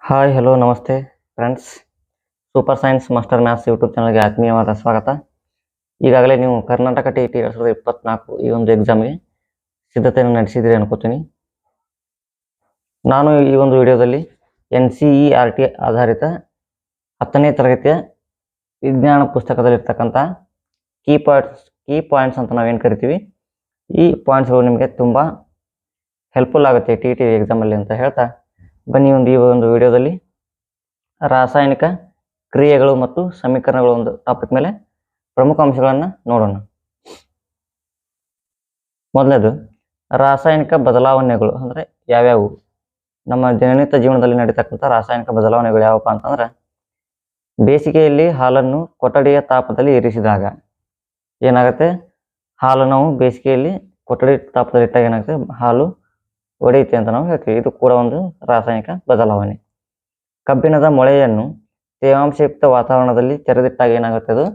Hi hello ನಮಸ್ತೆ friends. Super science master maths YouTube ಚಾನಲ್ಗೆ ಆತ್ಮೀಯವಾದ ಸ್ವಾಗತ. ಈಗಾಗಲೇ ನೀವು ಕರ್ನಾಟಕ TET 2024 ಈ ಒಂದು ಎಕ್ಸಾಮ್ಗೆ ಸಿದ್ಧತೆಯನ್ನು ನಡೆಸಿದಿರಿ ಅನ್ಕೋತೀನಿ. ನಾನು ಈ ಒಂದು ವಿಡಿಯೋದಲ್ಲಿ NCERT ಆಧಾರಿತ 10ನೇ ತರಗತಿಯ ವಿಜ್ಞಾನ ಪುಸ್ತಕದಲ್ಲಿರ್ತಕ್ಕಂಥ ಕೀ ಪಾಯಿಂಟ್ಸ್ ಅಂತ ನಾವೇನು ಕರಿತೀವಿ, ಈ ಪಾಯಿಂಟ್ಸ್ಗಳು ನಿಮಗೆ ತುಂಬ ಹೆಲ್ಪ್ಫುಲ್ ಆಗುತ್ತೆ TET ಎಕ್ಸಾಮಲ್ಲಿ ಅಂತ ಹೇಳ್ತಾ ಬನ್ನಿ ಈ ಒಂದು ವಿಡಿಯೋದಲ್ಲಿ ರಾಸಾಯನಿಕ ಕ್ರಿಯೆಗಳು ಮತ್ತು ಸಮೀಕರಣಗಳು ಒಂದು ಟಾಪಿಕ್ ಮೇಲೆ ಪ್ರಮುಖ ಅಂಶಗಳನ್ನು ನೋಡೋಣ. ಮೊದಲನೇದು ರಾಸಾಯನಿಕ ಬದಲಾವಣೆಗಳು ಅಂದರೆ ಯಾವ್ಯಾವು, ನಮ್ಮ ದಿನನಿತ್ಯ ಜೀವನದಲ್ಲಿ ನಡೀತಕ್ಕಂಥ ರಾಸಾಯನಿಕ ಬದಲಾವಣೆಗಳು ಯಾವಪ್ಪ ಅಂತಂದ್ರೆ, ಬೇಸಿಗೆಯಲ್ಲಿ ಹಾಲನ್ನು ಕೊಠಡಿಯ ತಾಪದಲ್ಲಿ ಇರಿಸಿದಾಗ ಏನಾಗುತ್ತೆ, ಹಾಲು ನಾವು ಬೇಸಿಗೆಯಲ್ಲಿ ಕೊಠಡಿ ತಾಪದಲ್ಲಿ ಇಟ್ಟಾಗ ಏನಾಗುತ್ತೆ, ಹಾಲು ಒಡೆಯುತ್ತೆ ಅಂತ ನಾವು ಹೇಳ್ತೀವಿ. ಇದು ಕೂಡ ಒಂದು ರಾಸಾಯನಿಕ ಬದಲಾವಣೆ. ಕಬ್ಬಿಣದ ಮೊಳೆಯನ್ನು ತೇವಾಂಶಯುಕ್ತ ವಾತಾವರಣದಲ್ಲಿ ತೆರೆದಿಟ್ಟಾಗ ಏನಾಗುತ್ತೆ, ಅದು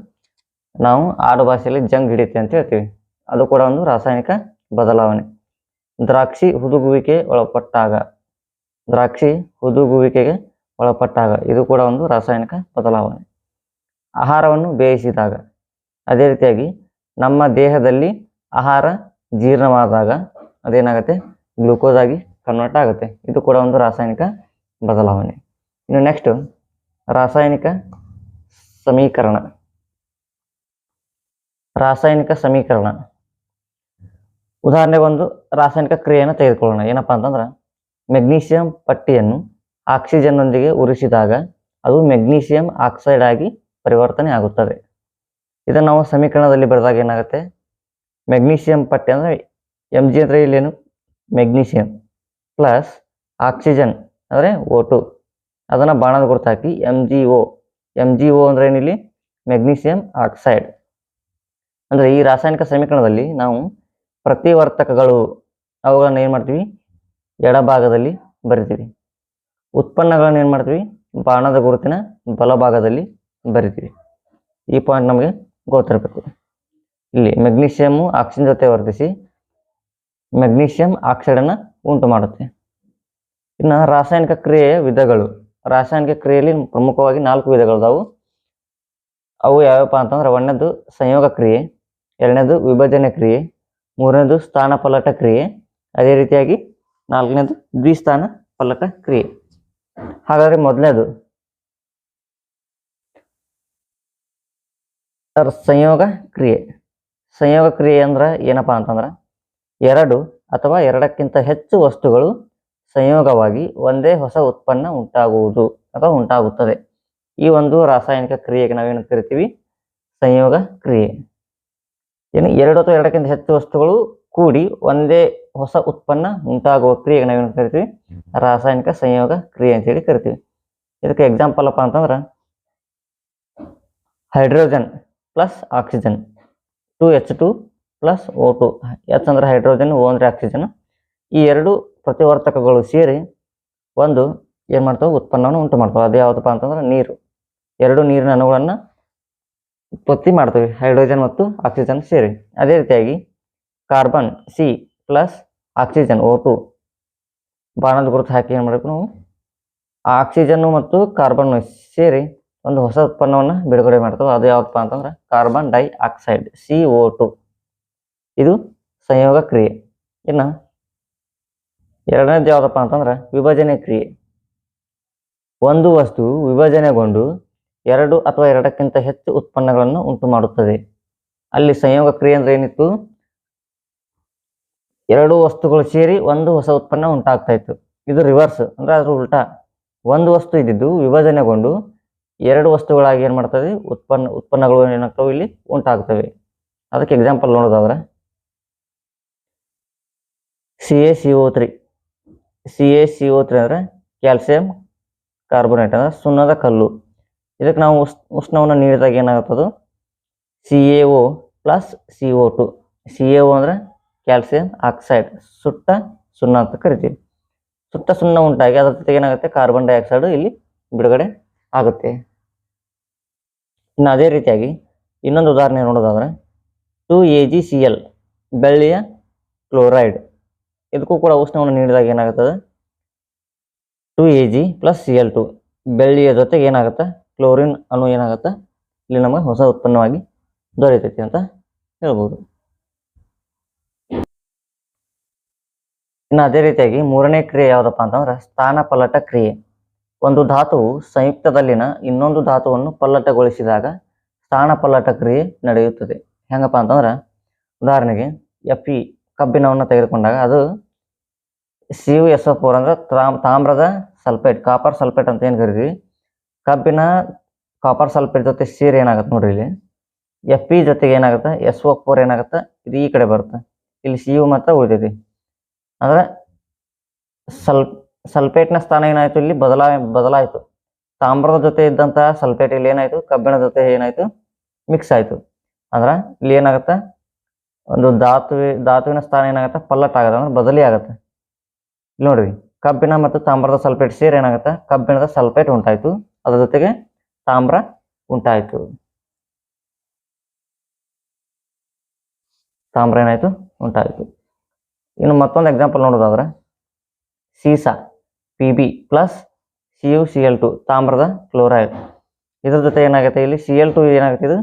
ನಾವು ಆಡು ಭಾಷೆಯಲ್ಲಿ ಜಂಗ್ ಹಿಡಿಯುತ್ತೆ ಅಂತ ಹೇಳ್ತೀವಿ. ಅದು ಕೂಡ ಒಂದು ರಾಸಾಯನಿಕ ಬದಲಾವಣೆ. ದ್ರಾಕ್ಷಿ ಹುದುಗುವಿಕೆಗೆ ಒಳಪಟ್ಟಾಗ ಇದು ಕೂಡ ಒಂದು ರಾಸಾಯನಿಕ ಬದಲಾವಣೆ. ಆಹಾರವನ್ನು ಬೇಯಿಸಿದಾಗ, ಅದೇ ರೀತಿಯಾಗಿ ನಮ್ಮ ದೇಹದಲ್ಲಿ ಆಹಾರ ಜೀರ್ಣವಾದಾಗ ಅದೇನಾಗುತ್ತೆ, ಗ್ಲೂಕೋಸ್ ಆಗಿ ಕನ್ವರ್ಟ್ ಆಗುತ್ತೆ. ಇದು ಕೂಡ ಒಂದು ರಾಸಾಯನಿಕ ಬದಲಾವಣೆ. ಇನ್ನು ನೆಕ್ಸ್ಟ್ ರಾಸಾಯನಿಕ ಸಮೀಕರಣ. ಉದಾಹರಣೆಗೆ ಒಂದು ರಾಸಾಯನಿಕ ಕ್ರಿಯೆಯನ್ನು ತೆಗೆದುಕೊಳ್ಳೋಣ. ಏನಪ್ಪಾ ಅಂತಂದ್ರೆ, ಮೆಗ್ನೀಷಿಯಂ ಪಟ್ಟಿಯನ್ನು ಆಕ್ಸಿಜನ್ನೊಂದಿಗೆ ಉರಿಸಿದಾಗ ಅದು ಮೆಗ್ನೀಷಿಯಂ ಆಕ್ಸೈಡ್ ಆಗಿ ಪರಿವರ್ತನೆ ಆಗುತ್ತದೆ. ಇದನ್ನು ನಾವು ಸಮೀಕರಣದಲ್ಲಿ ಬರೆದಾಗ ಏನಾಗುತ್ತೆ, ಮೆಗ್ನೀಷಿಯಂ ಪಟ್ಟಿ ಅಂದರೆ Mg ಅಂದರೆ ಇಲ್ಲೇನು ಮೆಗ್ನೀಷಿಯಂ ಪ್ಲಸ್ ಆಕ್ಸಿಜನ್ ಅಂದರೆ O2, ಅದನ್ನು ಬಾಣದ ಗುರುತು ಹಾಕಿ MgO ಅಂದರೆ ಏನಿಲ್ಲಿ ಮೆಗ್ನೀಷಿಯಂ ಆಕ್ಸೈಡ್. ಅಂದರೆ ಈ ರಾಸಾಯನಿಕ ಸಮೀಕರಣದಲ್ಲಿ ನಾವು ಪ್ರತಿವರ್ತಕಗಳು ಅವುಗಳನ್ನು ಏನು ಮಾಡ್ತೀವಿ, ಎಡಭಾಗದಲ್ಲಿ ಬರಿತೀವಿ. ಉತ್ಪನ್ನಗಳನ್ನು ಏನು ಮಾಡ್ತೀವಿ, ಬಾಣದ ಗುರುತಿನ ಬಲಭಾಗದಲ್ಲಿ ಬರಿತೀವಿ. ಈ ಪಾಯಿಂಟ್ ನಮಗೆ ಗೊತ್ತಿರಬೇಕು. ಇಲ್ಲಿ ಮೆಗ್ನೀಷಿಯಮ್ಮು ಆಕ್ಸಿಜನ್ ಜೊತೆ ವರ್ತಿಸಿ ಮೆಗ್ನೀಷಿಯಂ ಆಕ್ಸೈಡನ್ನು ಉಂಟು ಮಾಡುತ್ತೆ. ಇನ್ನು ರಾಸಾಯನಿಕ ಕ್ರಿಯೆಯ ವಿಧಗಳು. ರಾಸಾಯನಿಕ ಕ್ರಿಯೆಯಲ್ಲಿ ಪ್ರಮುಖವಾಗಿ 4 ವಿಧಗಳಿದಾವು. ಅವು ಯಾವ್ಯಾವಪ್ಪ ಅಂತಂದ್ರೆ, ಒಂದನೇದು ಸಂಯೋಗ ಕ್ರಿಯೆ, ಎರಡನೇದು ವಿಭಜನೆ ಕ್ರಿಯೆ, ಮೂರನೇದು ಸ್ಥಾನಪಲ್ಲಟ ಕ್ರಿಯೆ, ಅದೇ ರೀತಿಯಾಗಿ ನಾಲ್ಕನೇದು ದ್ವಿಸ್ಥಾನ ಪಲ್ಲಟ ಕ್ರಿಯೆ. ಹಾಗಾದ್ರೆ ಮೊದಲನೇದು ಸಂಯೋಗ ಕ್ರಿಯೆ. ಸಂಯೋಗ ಕ್ರಿಯೆ ಅಂದ್ರೆ ಏನಪ್ಪಾ ಅಂತಂದ್ರೆ, 2 ಅಥವಾ 2ಕ್ಕಿಂತ ಹೆಚ್ಚು ವಸ್ತುಗಳು ಸಂಯೋಗವಾಗಿ ಒಂದೇ ಹೊಸ ಉತ್ಪನ್ನ ಉಂಟಾಗುವುದು ಅಥವಾ ಉಂಟಾಗುತ್ತದೆ. ಈ ಒಂದು ರಾಸಾಯನಿಕ ಕ್ರಿಯೆಗೆ ನಾವೇನು ಕರಿತೀವಿ, ಸಂಯೋಗ ಕ್ರಿಯೆ. ಏನು 2 ಅಥವಾ 2ಕ್ಕಿಂತ ಹೆಚ್ಚು ವಸ್ತುಗಳು ಕೂಡಿ ಒಂದೇ ಹೊಸ ಉತ್ಪನ್ನ ಉಂಟಾಗುವ ಕ್ರಿಯೆಗೆ ನಾವೇನು ಕರಿತೀವಿ, ರಾಸಾಯನಿಕ ಸಂಯೋಗ ಕ್ರಿಯೆ ಅಂತೇಳಿ ಕರಿತೀವಿ. ಇದಕ್ಕೆ ಎಕ್ಸಾಂಪಲ್ ಅಪ್ಪ ಅಂತಂದ್ರೆ, hydrogen plus oxygen 2H2 plus O2. H ಅಂದ್ರೆ ಹೈಡ್ರೋಜನ್, O ಅಂದ್ರೆ ಆಕ್ಸಿಜನ್. ಈ 2 ಪ್ರತಿವರ್ತಕಗಳು ಸೇರಿ ಒಂದು ಏನು ಮಾಡ್ತಾವೆ, ಉತ್ಪನ್ನವನ್ನು ಉಂಟು ಮಾಡ್ತಾವೆ. ಅದು ಯಾವುದಪ್ಪ ಅಂತಂದ್ರೆ ನೀರು. 2 ನೀರಿನ ಅಣುಗಳನ್ನು ಉತ್ಪತ್ತಿ ಮಾಡ್ತವೆ, ಹೈಡ್ರೋಜನ್ ಮತ್ತು ಆಕ್ಸಿಜನ್ ಸೇರಿ. ಅದೇ ರೀತಿಯಾಗಿ carbon C plus oxygen O2 ಬಾಣದ ಗುರುತು ಹಾಕಿ ಏನು ಮಾಡಬೇಕು, ನಾವು ಆಕ್ಸಿಜನ್ನು ಮತ್ತು ಕಾರ್ಬನ್ ಸೇರಿ ಒಂದು ಹೊಸ ಉತ್ಪನ್ನವನ್ನು ಬಿಡುಗಡೆ ಮಾಡ್ತವೆ. ಅದು ಯಾವತ್ತಪ್ಪ ಅಂತಂದ್ರೆ ಕಾರ್ಬನ್ ಡೈಆಕ್ಸೈಡ್ CO2. ಇದು ಸಂಯೋಗ ಕ್ರಿಯೆ. ಇನ್ನು ಎರಡನೇದು ಯಾವುದಪ್ಪ ಅಂತಂದ್ರೆ ವಿಭಜನೆ ಕ್ರಿಯೆ. ಒಂದು ವಸ್ತು ವಿಭಜನೆಗೊಂಡು 2 ಅಥವಾ 2ಕ್ಕಿಂತ ಹೆಚ್ಚು ಉತ್ಪನ್ನಗಳನ್ನು ಉಂಟು ಮಾಡುತ್ತದೆ. ಅಲ್ಲಿ ಸಂಯೋಗ ಕ್ರಿಯೆ ಅಂದ್ರೆ ಏನಿತ್ತು, 2 ವಸ್ತುಗಳು ಸೇರಿ ಒಂದು ಹೊಸ ಉತ್ಪನ್ನ ಉಂಟಾಗ್ತಾ ಇತ್ತು. ಇದು ರಿವರ್ಸ್ ಅಂದ್ರೆ ಅದ್ರ ಉಲ್ಟಾ. ಒಂದು ವಸ್ತು ಇದ್ದಿದ್ದು ವಿಭಜನೆಗೊಂಡು 2 ವಸ್ತುಗಳಾಗಿ ಏನು ಮಾಡ್ತದೆ, ಉತ್ಪನ್ನಗಳು ಏನಾಗ್ತವೆ ಇಲ್ಲಿ ಉಂಟಾಗ್ತವೆ. ಅದಕ್ಕೆ ಎಕ್ಸಾಂಪಲ್ ನೋಡೋದಾದ್ರೆ CaCO3 ಅಂದರೆ ಕ್ಯಾಲ್ಸಿಯಂ ಕಾರ್ಬೋನೇಟ್ ಅಂದ್ರೆ ಸುಣ್ಣದ ಕಲ್ಲು. ಇದಕ್ಕೆ ನಾವು ಉಷ್ಣವನ್ನು ನೀಡಿದಾಗ ಏನಾಗುತ್ತದು, CaO ಪ್ಲಸ್ CO2. CaO ಅಂದ್ರೆ ಕ್ಯಾಲ್ಸಿಯಂ ಆಕ್ಸೈಡ್, ಸುಟ್ಟ ಸುಣ್ಣ ಅಂತ ಕರಿತೀವಿ. ಸುಟ್ಟ ಸುಣ್ಣ ಉಂಟಾಗಿ ಅದರ ಜೊತೆಗೆ ಏನಾಗುತ್ತೆ, ಕಾರ್ಬನ್ ಡೈಆಕ್ಸೈಡ್ ಇಲ್ಲಿ ಬಿಡುಗಡೆ ಆಗುತ್ತೆ. ಇನ್ನು ಅದೇ ರೀತಿಯಾಗಿ ಇನ್ನೊಂದು ಉದಾಹರಣೆ ನೋಡೋದಾದ್ರೆ 2AgCl ಬೆಳ್ಳಿಯ ಕ್ಲೋರೈಡ್. ಇದಕ್ಕೂ ಕೂಡ ಉಷ್ಣವನ್ನು ನೀಡಿದಾಗ ಏನಾಗುತ್ತದೆ, 2Ag ಪ್ಲಸ್ Cl2 ಬೆಳ್ಳಿಯ ಜೊತೆಗೆ ಏನಾಗುತ್ತೆ ಕ್ಲೋರಿನ್ ಅಣು ಏನಾಗುತ್ತೆ ಇಲ್ಲಿ ನಮಗೆ ಹೊಸ ಉತ್ಪನ್ನವಾಗಿ ದೊರೆತೈತಿ ಅಂತ ಹೇಳ್ಬೋದು. ಇನ್ನು ಅದೇ ರೀತಿಯಾಗಿ ಮೂರನೇ ಕ್ರಿಯೆ ಯಾವುದಪ್ಪ ಅಂತಂದ್ರೆ ಸ್ಥಾನಪಲ್ಲಟ ಕ್ರಿಯೆ. ಒಂದು ಧಾತುವು ಸಂಯುಕ್ತದಲ್ಲಿನ ಇನ್ನೊಂದು ಧಾತುವನ್ನು ಪಲ್ಲಟಗೊಳಿಸಿದಾಗ ಸ್ಥಾನಪಲ್ಲಟ ಕ್ರಿಯೆ ನಡೆಯುತ್ತದೆ. ಹೆಂಗಪ್ಪ ಅಂತಂದ್ರೆ ಉದಾಹರಣೆಗೆ Fe ಕಬ್ಬಿಣವನ್ನು ತೆಗೆದುಕೊಂಡಾಗ ಅದು CuSO4 ಅಂದ್ರೆ ತಾಮ್ರದ ಸಲ್ಫೇಟ್, ಕಾಪರ್ ಸಲ್ಫೇಟ್ ಅಂತ ಏನು ಕರಿತೀವಿ. ಕಬ್ಬಿನ ಕಾಪರ್ ಸಲ್ಫೇಟ್ ಜೊತೆ ಸೇರಿ ಏನಾಗುತ್ತೆ ನೋಡ್ರಿ, ಇಲ್ಲಿ Fe ಜೊತೆಗೆ ಏನಾಗುತ್ತೆ SO4 ಏನಾಗುತ್ತೆ, ಇದು ಈ ಕಡೆ ಬರುತ್ತೆ, ಇಲ್ಲಿ Cu ಮಾತ್ರ ಉಳಿತೈತಿ. ಅಂದ್ರೆ ಸಲ್ಫೇಟ್ನ ಸ್ಥಾನ ಏನಾಯ್ತು ಇಲ್ಲಿ ಬದಲಾಯಿತು. ತಾಮ್ರದ ಜೊತೆ ಇದ್ದಂತಹ ಸಲ್ಫೇಟ್ ಇಲ್ಲಿ ಏನಾಯ್ತು ಕಬ್ಬಿಣ ಜೊತೆ ಏನಾಯ್ತು ಮಿಕ್ಸ್ ಆಯ್ತು. ಅಂದ್ರೆ ಇಲ್ಲಿ ಏನಾಗುತ್ತೆ ಒಂದು ಧಾತುವಿನ ಸ್ಥಾನ ಏನಾಗುತ್ತೆ ಪಲ್ಲಟ ಆಗುತ್ತೆ, ಅಂದ್ರೆ ಬದಲಿ ಆಗುತ್ತೆ. ಇಲ್ಲಿ ನೋಡ್ರಿ ಕಬ್ಬಿಣ ಮತ್ತು ತಾಮ್ರದ ಸಲ್ಫೇಟ್ ಸೇರಿ ಏನಾಗುತ್ತೆ ಕಬ್ಬಿಣದ ಸಲ್ಫೇಟ್ ಉಂಟಾಯ್ತು, ಅದ್ರ ಜೊತೆಗೆ ತಾಮ್ರ ಉಂಟಾಯ್ತು, ತಾಮ್ರ ಏನಾಯ್ತು ಉಂಟಾಯ್ತು. ಇನ್ನು ಮತ್ತೊಂದು ಎಕ್ಸಾಂಪಲ್ ನೋಡೋದಾದ್ರೆ ಸೀಸಾ Pb ಪ್ಲಸ್ CuCl2 ತಾಮ್ರದ ಕ್ಲೋರೈಡ್, ಇದ್ರ ಜೊತೆ ಏನಾಗುತ್ತೆ ಇಲ್ಲಿ Cl2 ಏನಾಗುತ್ತೆ ಇದು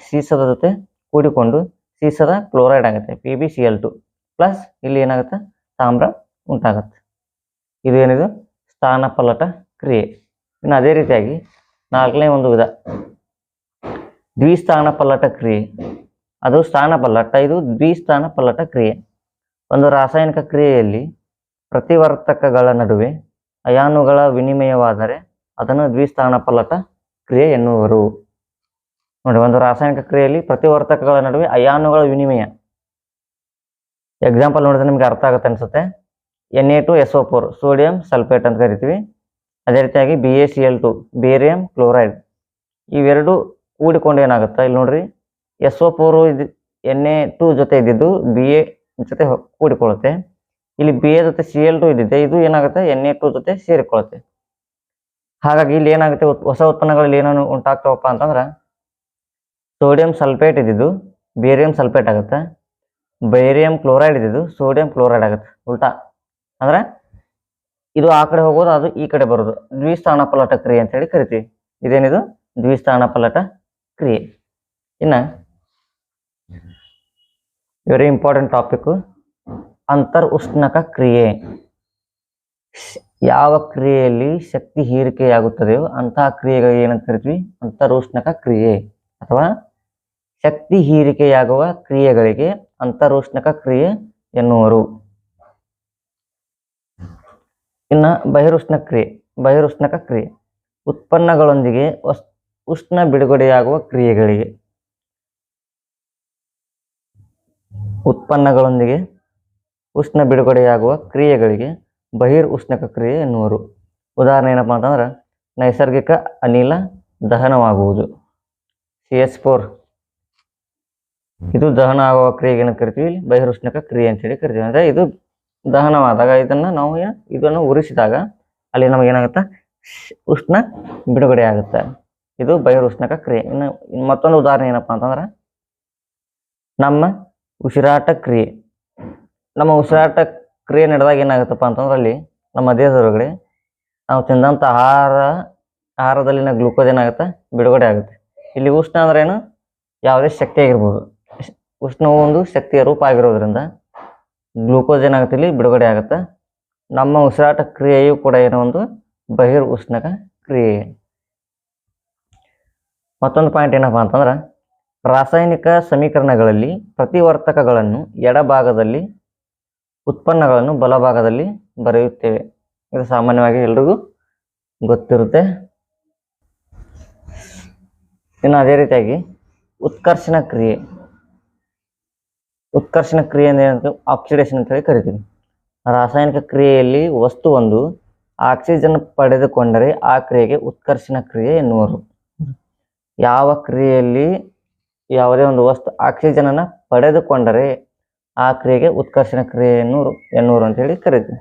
ಸೀಸದ ಜೊತೆ ಕೂಡಿಕೊಂಡು ಸೀಸದ ಕ್ಲೋರೈಡ್ ಆಗುತ್ತೆ PbCl2 ಪ್ಲಸ್ ಇಲ್ಲಿ ಏನಾಗುತ್ತೆ ತಾಮ್ರ ಉಂಟಾಗುತ್ತೆ. ಇದು ಏನಿದು ಸ್ಥಾನಪಲ್ಲಟ ಕ್ರಿಯೆ. ಇನ್ನು ಅದೇ ರೀತಿಯಾಗಿ ನಾಲ್ಕನೇ ಒಂದು ವಿಧ ದ್ವಿಸ್ಥಾನಪಲ್ಲಟ ಕ್ರಿಯೆ. ಅದು ಸ್ಥಾನಪಲ್ಲಟ, ಇದು ದ್ವಿಸ್ಥಾನಪಲ್ಲಟ ಕ್ರಿಯೆ. ಒಂದು ರಾಸಾಯನಿಕ ಕ್ರಿಯೆಯಲ್ಲಿ ಪ್ರತಿವರ್ತಕಗಳ ನಡುವೆ ಅಯಾನುಗಳ ವಿನಿಮಯವಾದರೆ ಅದನ್ನು ದ್ವಿಸ್ಥಾನಪಲ್ಲಟ ಕ್ರಿಯೆ ಎನ್ನುವರು. ನೋಡಿ, ಒಂದು ರಾಸಾಯನಿಕ ಕ್ರಿಯೆಯಲ್ಲಿ ಪ್ರತಿವರ್ತಕಗಳ ನಡುವೆ ಅಯಾನುಗಳ ವಿನಿಮಯ. ಎಕ್ಸಾಂಪಲ್ ನೋಡಿದ್ರೆ ನಿಮ್ಗೆ ಅರ್ಥ ಆಗುತ್ತೆ ಅನ್ಸುತ್ತೆ. Na2SO4 ಸೋಡಿಯಂ ಸಲ್ಫೇಟ್ ಅಂತ ಕರಿತೀವಿ. ಅದೇ ರೀತಿಯಾಗಿ BaCl2 ಬೇರಿಯಂ ಕ್ಲೋರೈಡ್. ಇವೆರಡು ಕೂಡಿಕೊಂಡು ಏನಾಗುತ್ತೆ ಇಲ್ಲಿ ನೋಡ್ರಿ, SO4 Na2 ಜೊತೆ ಇದ್ದಿದ್ದು Ba ಜೊತೆ ಕೂಡಿಕೊಳ್ಳುತ್ತೆ. ಇಲ್ಲಿ Ba ಜೊತೆ Cl2 ಇದ್ದಿದೆ, ಇದು ಏನಾಗುತ್ತೆ Na2 ಜೊತೆ ಸೇರಿಕೊಳ್ಳುತ್ತೆ. ಹಾಗಾಗಿ ಇಲ್ಲಿ ಏನಾಗುತ್ತೆ ಹೊಸ ಉತ್ಪನ್ನಗಳಲ್ಲಿ ಏನೇನು ಉಂಟಾಗ್ತಾವಪ್ಪ ಅಂತಂದ್ರೆ ಸೋಡಿಯಂ ಸಲ್ಫೇಟ್ ಇದ್ದಿದ್ದು ಬೇರಿಯಂ ಸಲ್ಫೇಟ್ ಆಗುತ್ತೆ, ಬೇರಿಯಂ ಕ್ಲೋರೈಡ್ ಇದ್ದಿದ್ದು ಸೋಡಿಯಂ ಕ್ಲೋರೈಡ್ ಆಗುತ್ತೆ. ಉಲ್ಟಾ ಅಂದ್ರೆ ಇದು ಆ ಕಡೆ ಹೋಗೋದು, ಅದು ಈ ಕಡೆ ಬರೋದು, ದ್ವಿಸ್ಥಾನಪಲ್ಲಟ ಕ್ರಿಯೆ ಅಂತ ಹೇಳಿ ಕರಿತೀವಿ. ಇದೇನಿದು ದ್ವಿಸ್ಥಾನಪಲ್ಲಟ ಕ್ರಿಯೆ. ಇನ್ನ ವೆರಿ ಇಂಪಾರ್ಟೆಂಟ್ ಟಾಪಿಕ್ ಅಂತರ್ ಉಷ್ಣಕ ಕ್ರಿಯೆ. ಯಾವ ಕ್ರಿಯೆಯಲ್ಲಿ ಶಕ್ತಿ ಹೀರಿಕೆಯಾಗುತ್ತದೆಯೋ ಅಂತಹ ಕ್ರಿಯೆಗಳಿಗೆ ಏನಂತ ಕರಿತೀವಿ ಅಂತರೋಷ್ಣಕ ಕ್ರಿಯೆ, ಅಥವಾ ಶಕ್ತಿ ಹೀರಿಕೆಯಾಗುವ ಕ್ರಿಯೆಗಳಿಗೆ ಅಂತರೋಷ್ಣಕ ಕ್ರಿಯೆ ಎನ್ನುವರು. ಇನ್ನ ಬಹಿರುಷ್ಣಕ ಕ್ರಿಯೆ ಉತ್ಪನ್ನಗಳೊಂದಿಗೆ ಉಷ್ಣ ಬಿಡುಗಡೆಯಾಗುವ ಕ್ರಿಯೆಗಳಿಗೆ. ಉತ್ಪನ್ನಗಳೊಂದಿಗೆ ಉಷ್ಣ ಬಿಡುಗಡೆಯಾಗುವ ಕ್ರಿಯೆಗಳಿಗೆ ಬಹಿರುಷ್ಣಕ ಕ್ರಿಯೆ ಎನ್ನುವರು. ಉದಾಹರಣೆ ಏನಪ್ಪಾ ಅಂತಂದ್ರೆ ನೈಸರ್ಗಿಕ ಅನಿಲ ದಹನವಾಗುವುದು, CH4 ಇದು ದಹನ ಆಗುವ ಕ್ರಿಯೆಗೆ ಏನು ಕರಿತೀವಿ ಬಹಿರುಷ್ಣಕ ಕ್ರಿಯೆ ಅಂತೇಳಿ ಕರಿತೀವಿ. ಅಂದ್ರೆ ಇದು ದಹನವಾದಾಗ ಇದನ್ನು ಉರಿಸಿದಾಗ ಅಲ್ಲಿ ನಮಗೆ ಏನಾಗುತ್ತೆ ಉಷ್ಣ ಬಿಡುಗಡೆ ಆಗುತ್ತೆ, ಇದು ಬಹಿರುಷ್ಣಕ ಕ್ರಿಯೆ. ಇನ್ನು ಮತ್ತೊಂದು ಉದಾಹರಣೆ ಏನಪ್ಪಾ ಅಂತಂದ್ರೆ ನಮ್ಮ ಉಸಿರಾಟ ಕ್ರಿಯೆ. ನಮ್ಮ ಉಸಿರಾಟ ಕ್ರಿಯೆ ನಡೆದಾಗ ಏನಾಗುತ್ತಪ್ಪ ಅಂತಂದ್ರೆ ಅಲ್ಲಿ ನಮ್ಮ ದೇಹದೊಳಗಡೆ ನಾವು ತಿಂದಂಥ ಆಹಾರದಲ್ಲಿನ ಗ್ಲೂಕೋಸ್ ಏನಾಗುತ್ತೆ ಬಿಡುಗಡೆ ಆಗುತ್ತೆ. ಇಲ್ಲಿ ಉಷ್ಣ ಅಂದ್ರೆ ಏನು, ಯಾವುದೇ ಶಕ್ತಿ ಆಗಿರ್ಬೋದು, ಉಷ್ಣವು ಒಂದು ಶಕ್ತಿಯ ರೂಪ ಆಗಿರೋದ್ರಿಂದ ಗ್ಲೂಕೋಸ್ ಏನಾಗುತ್ತೆ ಇಲ್ಲಿ ಬಿಡುಗಡೆ ಆಗುತ್ತೆ. ನಮ್ಮ ಉಸಿರಾಟ ಕ್ರಿಯೆಯು ಕೂಡ ಏನೋ ಒಂದು ಬಹಿರ್ ಉಷ್ಣಕ ಕ್ರಿಯೆ. ಮತ್ತೊಂದು ಪಾಯಿಂಟ್ ಏನಪ್ಪಾ ಅಂತಂದ್ರೆ ರಾಸಾಯನಿಕ ಸಮೀಕರಣಗಳಲ್ಲಿ ಪ್ರತಿವರ್ತಕಗಳನ್ನು ಎಡಭಾಗದಲ್ಲಿ ಉತ್ಪನ್ನಗಳನ್ನು ಬಲಭಾಗದಲ್ಲಿ ಬರೆಯುತ್ತೇವೆ. ಇದು ಸಾಮಾನ್ಯವಾಗಿ ಎಲ್ರಿಗೂ ಗೊತ್ತಿರುತ್ತೆ. ಇನ್ನು ಅದೇ ರೀತಿಯಾಗಿ ಉತ್ಕರ್ಷಣ ಕ್ರಿಯೆ ಅಂದ್ರೆ ಆಕ್ಸಿಡೇಷನ್ ಅಂತ ಹೇಳಿ ಕರಿತೀವಿ. ರಾಸಾಯನಿಕ ಕ್ರಿಯೆಯಲ್ಲಿ ವಸ್ತುವೊಂದು ಆಕ್ಸಿಜನ್ ಪಡೆದುಕೊಂಡರೆ ಆ ಕ್ರಿಯೆಗೆ ಉತ್ಕರ್ಷಣ ಕ್ರಿಯೆ ಎನ್ನುವರು. ಯಾವ ಕ್ರಿಯೆಯಲ್ಲಿ ಯಾವುದೇ ಒಂದು ವಸ್ತು ಆಕ್ಸಿಜನ್ ಅನ್ನ ಪಡೆದುಕೊಂಡರೆ ಆ ಕ್ರಿಯೆಗೆ ಉತ್ಕರ್ಷಣ ಕ್ರಿಯೆ ಎನ್ನುವರು ಅಂತ ಹೇಳಿ ಕರಿತೀವಿ.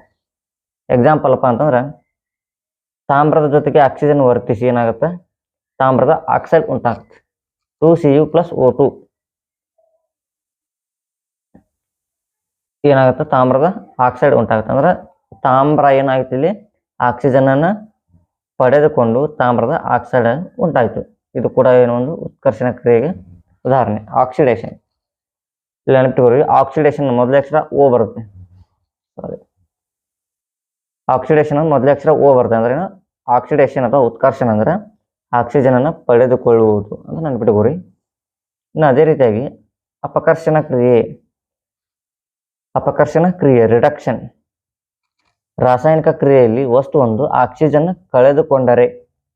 ಎಕ್ಸಾಂಪಲ್ ಅಪ್ಪ ಅಂತಂದ್ರೆ ತಾಮ್ರದ ಜೊತೆಗೆ ಆಕ್ಸಿಜನ್ ವರ್ತಿಸಿ ಏನಾಗುತ್ತೆ ತಾಮ್ರದ ಆಕ್ಸೈಡ್ ಉಂಟಾಗುತ್ತೆ, 2Cu+O2 ಏನಾಗುತ್ತೆ ತಾಮ್ರದ ಆಕ್ಸೈಡ್ ಉಂಟಾಗುತ್ತೆ. ಅಂದ್ರೆ ತಾಮ್ರ ಏನಾಗುತ್ತೆ ಇಲ್ಲಿ ಆಕ್ಸಿಜನನ್ನು ಪಡೆದುಕೊಂಡು ತಾಮ್ರದ ಆಕ್ಸೈಡ್ ಉಂಟಾಯಿತು. ಇದು ಕೂಡ ಏನೋ ಒಂದು ಉತ್ಕರ್ಷಣ ಕ್ರಿಯೆಗೆ ಉದಾಹರಣೆ. ಆಕ್ಸಿಡೇಷನ್ ಇಲ್ಲಿ ನೆನಪಿಟ್ಕೊಳ್ಳಿ, ಆಕ್ಸಿಡೇಷನ್ ಮೊದಲ ಅಕ್ಷರ ಓ ಬರುತ್ತೆ. ಸಾರಿ, ಆಕ್ಸಿಡೇಷನ್ ಮೊದಲ ಅಕ್ಷರ ಓ ಬರುತ್ತೆ. ಅಂದ್ರೆ ಆಕ್ಸಿಡೇಷನ್ ಅಥವಾ ಉತ್ಕರ್ಷಣ ಅಂದ್ರೆ ಆಕ್ಸಿಜನನ್ನು ಪಡೆದುಕೊಳ್ಳುವುದು ಅಂತ ನೆನಪಿಟ್ಕೋರಿ. ಇನ್ನು ಅದೇ ರೀತಿಯಾಗಿ ಅಪಕರ್ಷಣ ಕ್ರಿಯೆ ರಿಡಕ್ಷನ್. ರಾಸಾಯನಿಕ ಕ್ರಿಯೆಯಲ್ಲಿ ವಸ್ತುವೊಂದು ಆಕ್ಸಿಜನ್ ಕಳೆದುಕೊಂಡರೆ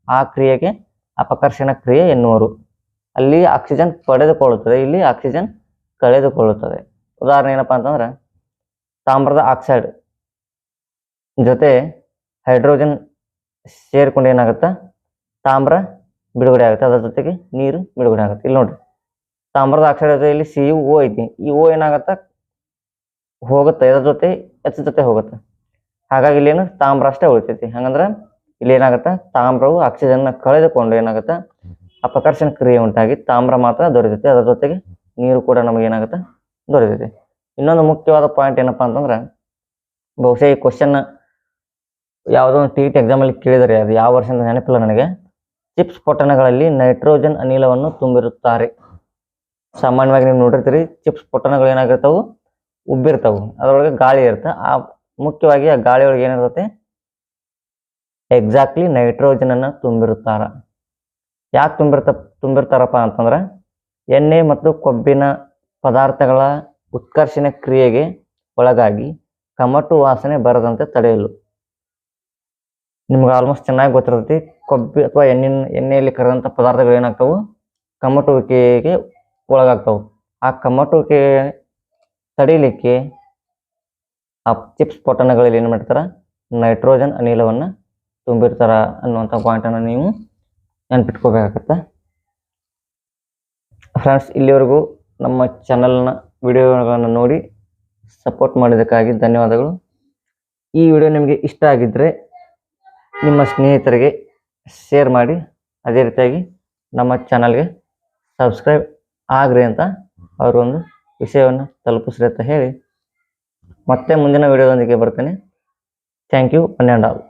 ಆ ಕ್ರಿಯೆಗೆ ಅಪಕರ್ಷಣ ಕ್ರಿಯೆ ಎನ್ನುವರು. ಅಲ್ಲಿ ಆಕ್ಸಿಜನ್ ಪಡೆದುಕೊಳ್ಳುತ್ತದೆ, ಇಲ್ಲಿ ಆಕ್ಸಿಜನ್ ಕಳೆದುಕೊಳ್ಳುತ್ತದೆ. ಉದಾಹರಣೆ ಏನಪ್ಪಾ ಅಂತಂದ್ರೆ ತಾಮ್ರದ ಆಕ್ಸೈಡ್ ಜೊತೆ ಹೈಡ್ರೋಜನ್ ಸೇರಿಕೊಂಡು ಏನಾಗುತ್ತೆ, ತಾಮ್ರ ಬಿಡುಗಡೆ ಆಗುತ್ತೆ, ಅದರ ಜೊತೆಗೆ ನೀರು ಬಿಡುಗಡೆ ಆಗುತ್ತೆ. ಇಲ್ಲಿ ನೋಡ್ರಿ, ತಾಮ್ರದ ಆಕ್ಸೈಡ್ ಜೊತೆ ಇಲ್ಲಿ CuO ಐತಿ. ಈ ಓ ಏನಾಗುತ್ತೆ, ಹೋಗುತ್ತೆ, ಇದರ ಜೊತೆ H ಜೊತೆ ಹೋಗುತ್ತೆ. ಹಾಗಾಗಿ ಇಲ್ಲಿ ಏನು ತಾಮ್ರ ಅಷ್ಟೇ ಉಳಿತೈತಿ. ಹಂಗಂದ್ರೆ ಇಲ್ಲಿ ಏನಾಗುತ್ತೆ, ತಾಮ್ರವು ಆಕ್ಸಿಜನ್ ಕಳೆದುಕೊಂಡು ಏನಾಗುತ್ತೆ, ಅಪಕರ್ಷಣ ಕ್ರಿಯೆ ಉಂಟಾಗಿ ತಾಮ್ರ ಮಾತ್ರ ದೊರೆತೈತಿ, ಅದರ ಜೊತೆಗೆ ನೀರು ಕೂಡ ನಮಗೆ ಏನಾಗುತ್ತೆ, ದೊರೆತೈತಿ. ಇನ್ನೊಂದು ಮುಖ್ಯವಾದ ಪಾಯಿಂಟ್ ಏನಪ್ಪಾ ಅಂತಂದ್ರೆ, ಬಹುಶಃ ಈ ಕ್ವಶನ್ ಯಾವುದೋ ಒಂದು TET ಎಕ್ಸಾಮಲ್ಲಿ ಕೇಳಿದರೆ, ಅದು ಯಾವ ವರ್ಷ ಅಂತ ನೆನಪಿಲ್ಲ ನನಗೆ. ಚಿಪ್ಸ್ ಪೊಟ್ಟಣಗಳಲ್ಲಿ ನೈಟ್ರೋಜನ್ ಅನಿಲವನ್ನು ತುಂಬಿರುತ್ತಾರೆ. ಸಾಮಾನ್ಯವಾಗಿ ನೀವು ನೋಡಿರ್ತೀರಿ, ಚಿಪ್ಸ್ ಪೊಟ್ಟಣಗಳು ಏನಾಗಿರ್ತಾವು, ಉಬ್ಬಿರ್ತಾವು, ಅದರೊಳಗೆ ಗಾಳಿ ಇರುತ್ತೆ. ಮುಖ್ಯವಾಗಿ ಆ ಗಾಳಿ ಒಳಗೆ ಏನಿರ್ತದೆ, ಎಕ್ಸಾಕ್ಟ್ಲಿ ನೈಟ್ರೋಜನ್ ಅನ್ನ ತುಂಬಿರುತ್ತಾರ. ಯಾಕೆ ತುಂಬಿರ್ತಾರಪ್ಪ ಅಂತಂದ್ರೆ ಎಣ್ಣೆ ಮತ್ತು ಕೊಬ್ಬಿನ ಪದಾರ್ಥಗಳ ಉತ್ಕರ್ಷಣ ಕ್ರಿಯೆಗೆ ಒಳಗಾಗಿ ಕಮಟು ವಾಸನೆ ಬರದಂತೆ ತಡೆಯಲು. ನಿಮ್ಗೆ ಆಲ್ಮೋಸ್ಟ್ ಚೆನ್ನಾಗಿ ಗೊತ್ತಿರ್ತೈತಿ, ಕೊಬ್ಬಿ ಅಥವಾ ಎಣ್ಣೆಯಲ್ಲಿ ಕರೆದಂಥ ಪದಾರ್ಥಗಳು ಏನಾಗ್ತಾವು, ಕಮಟುವಿಕೆಗೆ ಒಳಗಾಗ್ತಾವು. ಆ ಕಮಟುವಿಕೆ ತಡೀಲಿಕ್ಕೆ ಆ ಚಿಪ್ಸ್ ಪೊಟ್ಟಣಗಳಲ್ಲಿ ಏನು ಮಾಡ್ತಾರ, ನೈಟ್ರೋಜನ್ ಅನಿಲವನ್ನು ತುಂಬಿರ್ತಾರ ಅನ್ನುವಂಥ ಪಾಯಿಂಟನ್ನು ನೀವು ನೆನ್ಪಿಟ್ಕೋಬೇಕಾಗತ್ತೆ. ಫ್ರೆಂಡ್ಸ್, ಇಲ್ಲಿವರೆಗೂ ನಮ್ಮ ಚಾನಲ್ನ ವಿಡಿಯೋಗಳನ್ನು ನೋಡಿ ಸಪೋರ್ಟ್ ಮಾಡಿದ್ದಕ್ಕಾಗಿ ಧನ್ಯವಾದಗಳು. ಈ ವಿಡಿಯೋ ನಿಮಗೆ ಇಷ್ಟ ಆಗಿದ್ದರೆ ನಿಮ್ಮ ಸ್ನೇಹಿತರಿಗೆ ಶೇರ್ ಮಾಡಿ, ಅದೇ ರೀತಿಯಾಗಿ ನಮ್ಮ ಚಾನಲ್ಗೆ ಸಬ್ಸ್ಕ್ರೈಬ್ ಆಗ್ರಿ ಅಂತ ಅವ್ರಿಗೊಂದು ವಿಷಯವನ್ನು ತಲುಪಿಸ್ರಿ ಅಂತ ಹೇಳಿ ಮತ್ತೆ ಮುಂದಿನ ವಿಡಿಯೋದೊಂದಿಗೆ ಬರ್ತೇನೆ. Thank you one and all.